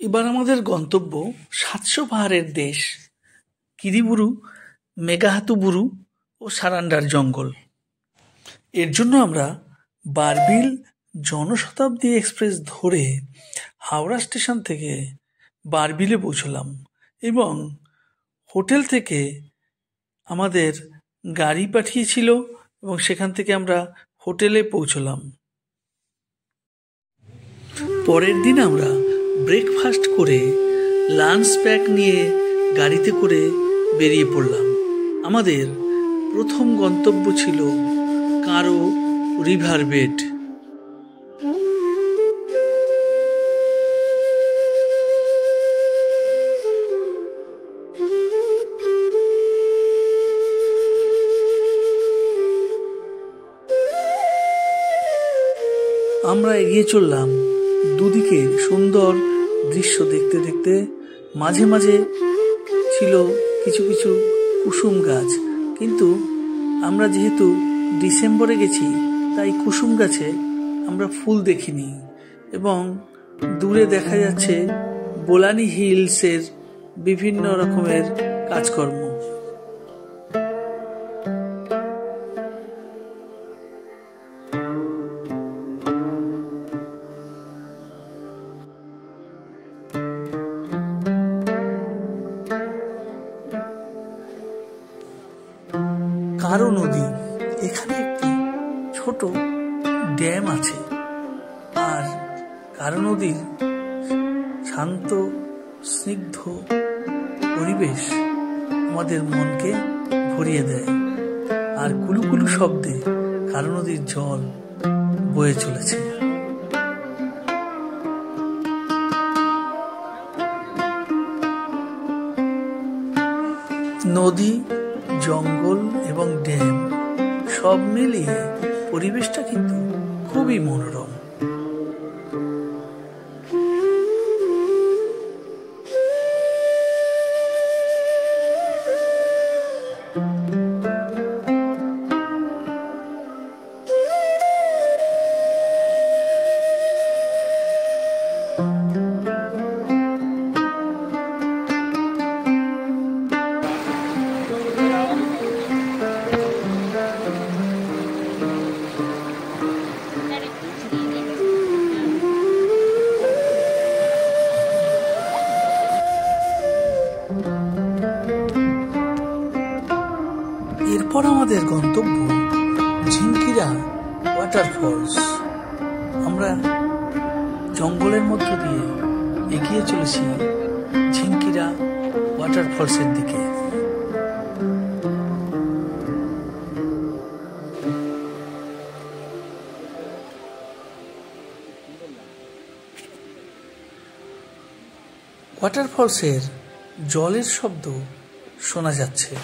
এবার আমাদের গন্তব্য ৭০০ পাহাড়ের দেশ কিরিবুরু, মেঘাহাতুবুরু ও সারান্ডার জঙ্গল। এর জন্য আমরা বারবিল জনশতাব্দী এক্সপ্রেস ধরে হাওড়া স্টেশন থেকে বারবিলে পৌঁছলাম এবং হোটেল থেকে আমাদের গাড়ি পাঠিয়েছিল এবং সেখান থেকে আমরা হোটেলে পৌঁছলাম। পরের দিন আমরা ব্রেকফাস্ট করে লাঞ্চ প্যাক নিয়ে গাড়িতে করে বেরিয়ে পড়লাম। আমাদের প্রথম গন্তব্য ছিল কারো রিভার বেড। আমরা এগিয়ে চললাম দুদিকে সুন্দর দৃশ্য দেখতে দেখতে। মাঝে মাঝে ছিল কিছু কিছু কুসুম গাছ, কিন্তু আমরা যেহেতু ডিসেম্বরে গেছি তাই কুসুম গাছে আমরা ফুল দেখিনি এবং দূরে দেখা যাচ্ছে বোলানি হিলসের বিভিন্ন রকমের কাজকর্ম। কারো নদী, এখানে একটি ছোট ড্যাম আছে আর কারো নদীর শান্ত স্নিগ্ধ পরিবেশ আমাদের মনকে ভরিয়ে দেয়। আর কুলুকুলু শব্দে কারো নদীর জল বয়ে চলেছে। নদী, জঙ্গল এবং ড্যাম সব মিলিয়ে পরিবেশটা কিন্তু খুবই মনোরম। এরপর আমাদের গন্তব্য ঝিঙ্কিরা ওয়াটারফলস। আমরা জঙ্গলের মধ্য দিয়ে এগিয়ে চলেছি ঝিঙ্কিরা ওয়াটারফলসের দিকে। ওয়াটারফলসের জলের শব্দ শোনা যাচ্ছে।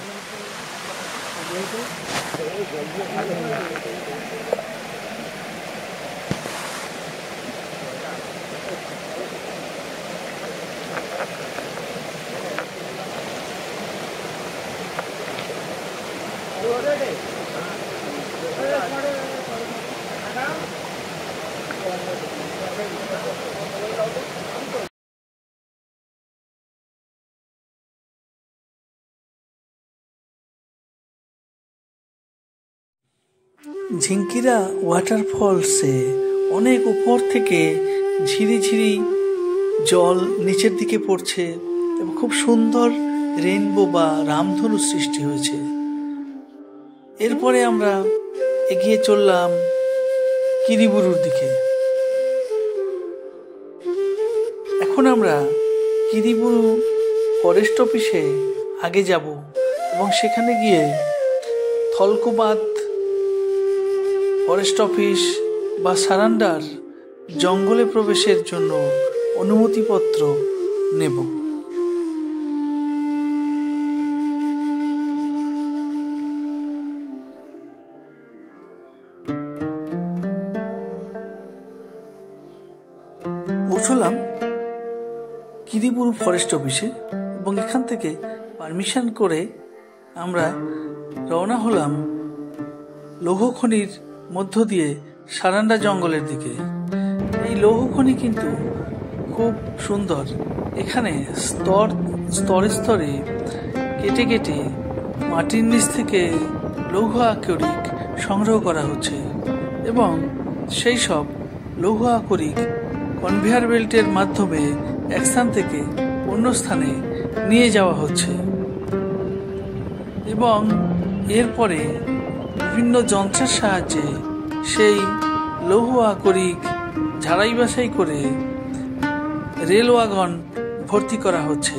ঝিঙ্কিরা ওয়াটারফলসে অনেক উপর থেকে ঝিরি ঝিরি জল নিচের দিকে পড়ছে এবং খুব সুন্দর রেইনবো বা রামধনু সৃষ্টি হয়েছে। এরপরে আমরা এগিয়ে চললাম কিরিবুরুর দিকে। এখন আমরা কিরিবুরু ফরেস্ট অফিসে আগে যাব এবং সেখানে গিয়ে থলকোবাদ ফরেস্ট অফিস বা সারান্ডার জঙ্গলে প্রবেশের জন্য অনুমতিপত্র নেব। পৌঁছলাম কিরিবুরু ফরেস্ট অফিসে এবং এখান থেকে পারমিশন করে আমরা রওনা হলাম লৌহ খনির মধ্য দিয়ে সারান্ডা জঙ্গলের দিকে। এই লৌহ খনি কিন্তু খুব সুন্দর। এখানে স্তরে স্তরে কেটে কেটে মাটির নিচ থেকে লৌহ আকরিক সংগ্রহ করা হচ্ছে এবং সেই সব লৌহ আকরিক কনভেয়ার বেল্টের মাধ্যমে এক স্থান থেকে অন্য স্থানে নিয়ে যাওয়া হচ্ছে এবং এরপরে বিভিন্ন যন্ত্রের সাহায্যে সেই লৌহ আকরিক ঝাড়াই বাছাই করে রেল ওয়াগন ভর্তি করা হচ্ছে।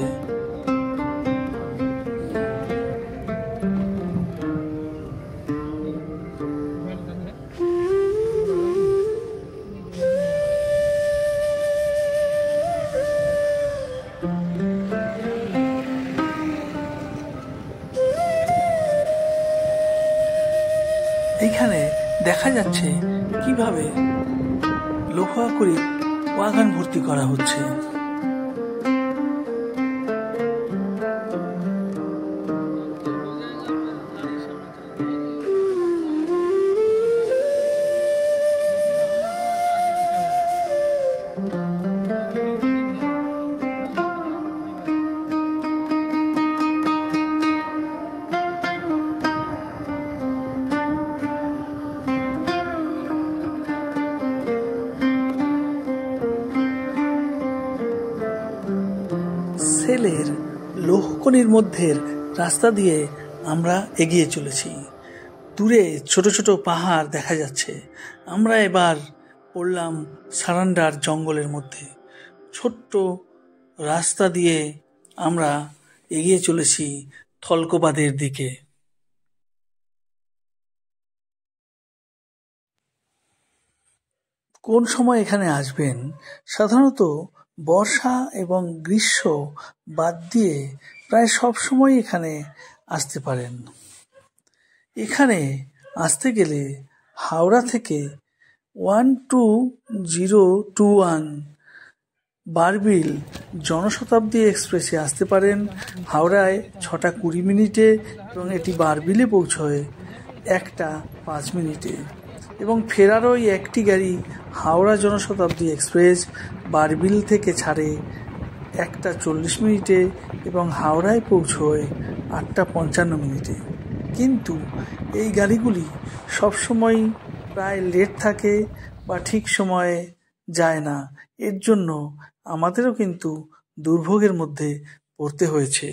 এইখানে দেখা যাচ্ছে কিভাবে লৌহ আকরিক ওয়াগন ভর্তি করা হচ্ছে। সেলের লৌহখনির মধ্যে রাস্তা দিয়ে আমরা এগিয়ে চলেছি। দূরে ছোট ছোট পাহাড় দেখা যাচ্ছে। আমরা এবার পড়লাম সারান্ডার জঙ্গলের মধ্যে। ছোট্ট রাস্তা দিয়ে আমরা এগিয়ে চলেছি থলকোবাদের দিকে। কোন সময় এখানে আসবেন? সাধারণত বর্ষা এবং গ্রীষ্ম বাদ দিয়ে প্রায় সব সময় এখানে আসতে পারেন। এখানে আসতে গেলে হাওড়া থেকে 12021 বারবিল জনশতাব্দী এক্সপ্রেসে আসতে পারেন। হাওড়ায় 6:20 এবং এটি বারবিলে পৌঁছয় 1:05 এবং ফেরার ওই একটি গাড়ি হাওড়া জনশতাব্দী এক্সপ্রেস বারবিল থেকে ছাড়ে 1:40 এবং হাওড়ায় পৌঁছয় 8:55। কিন্তু এই গাড়িগুলি সবসময় প্রায় লেট থাকে বা ঠিক সময়ে যায় না। এর জন্য আমাদেরও কিন্তু দুর্ভোগের মধ্যে পড়তে হয়েছে।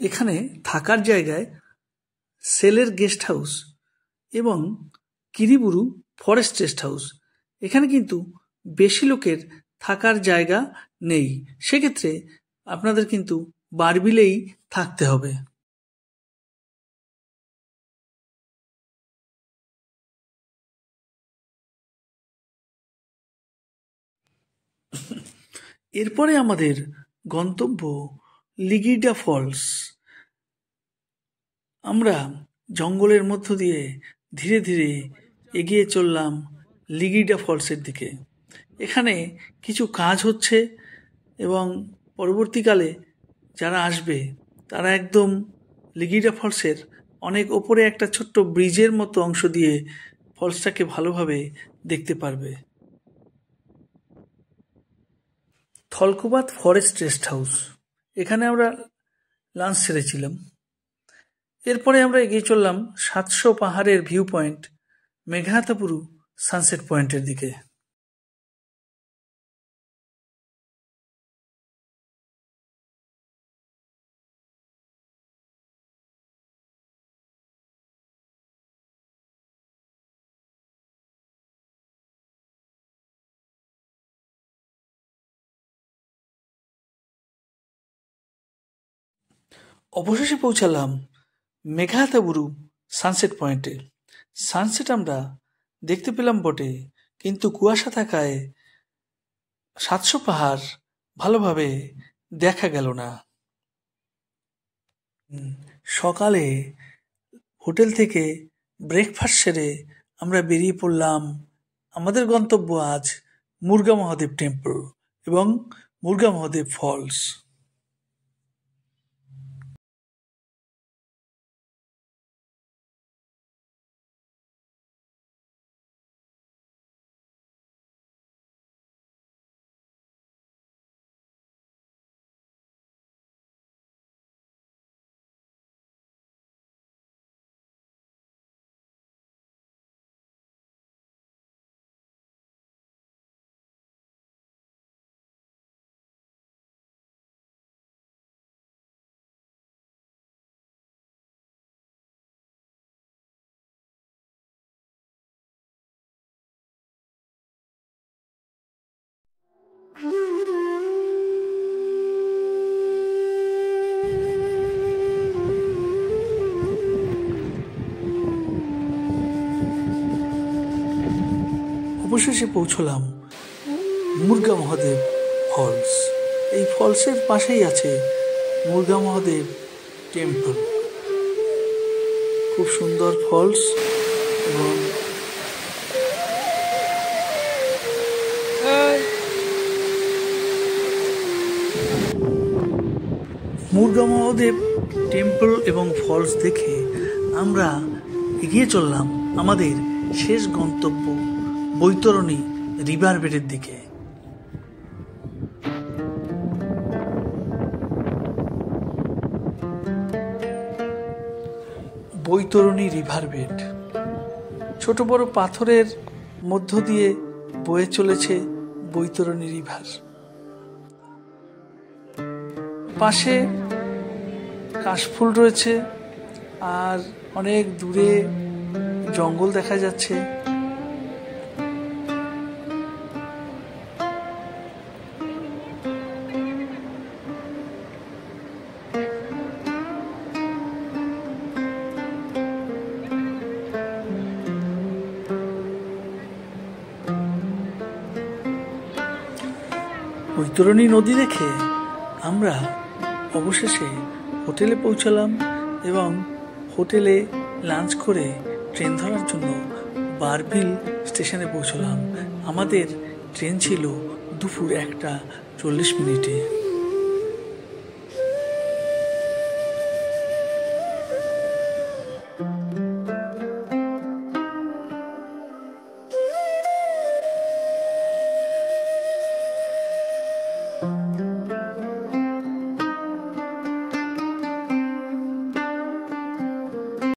এখানে থাকার জায়গায় সেলের গেস্ট হাউস এবং কিরিবুরু ফরেস্ট রেস্ট হাউস, এখানে কিন্তু বেশি লোকের থাকার জায়গা নেই। সেক্ষেত্রে আপনাদের কিন্তু বারবিলেই থাকতে হবে। এরপরে আমাদের গন্তব্য লিগিডা ফলস। আমরা জঙ্গলের মধ্য দিয়ে ধীরে ধীরে এগিয়ে চললাম লিগিডা ফলসের দিকে। এখানে কিছু কাজ হচ্ছে এবং পরবর্তীকালে যারা আসবে তারা একদম লিগিডা ফলসের অনেক ওপরে একটা ছোট্ট ব্রিজের মতো অংশ দিয়ে ফলসটাকে ভালোভাবে দেখতে পারবে। থলকোবাদ ফরেস্ট রেস্ট হাউস, এখানে আমরা লাঞ্চ সেরেছিলাম। এরপরে আমরা এগিয়ে চললাম 700 পাহাড়ের ভিউ পয়েন্ট মেঘাহাতুবুরু সানসেট পয়েন্টের দিকে। অবশেষে পৌঁছালাম মেঘাহাতুবুরু সানসেট পয়েন্টে। সানসেট আমরা দেখতে পেলাম বটে, কিন্তু কুয়াশা থাকায় 700 পাহাড় ভালোভাবে দেখা গেল না। সকালে হোটেল থেকে ব্রেকফাস্ট সেরে আমরা বেরিয়ে পড়লাম। আমাদের গন্তব্য আজ মুরগা মহাদেব টেম্পল এবং মুরগা মহাদেব ফলস। অবশেষে পৌঁছলাম মুরগা মহাদেব ফলস। এই ফলসের পাশেই আছে মুরগা মহাদেব টেম্পল। খুব সুন্দর ফলস এবং মুরগা মহাদেব টেম্পল এবং ফলস দেখে আমরা এগিয়ে চললাম আমাদের শেষ গন্তব্য বৈতরণী রিভার বেডের দিকে। বৈতরণী রিভার বেড ছোট বড় পাথরের মধ্য দিয়ে বয়ে চলেছে বৈতরণী রিভার। পাশে কাশফুল রয়েছে আর অনেক দূরে জঙ্গল দেখা যাচ্ছে। বৈতরণী নদী দেখে আমরা অবশেষে হোটেলে পৌঁছালাম এবং হোটেলে লাঞ্চ করে ট্রেন ধরার জন্য বারবিল স্টেশনে পৌঁছলাম। আমাদের ট্রেন ছিল দুপুর 1:40।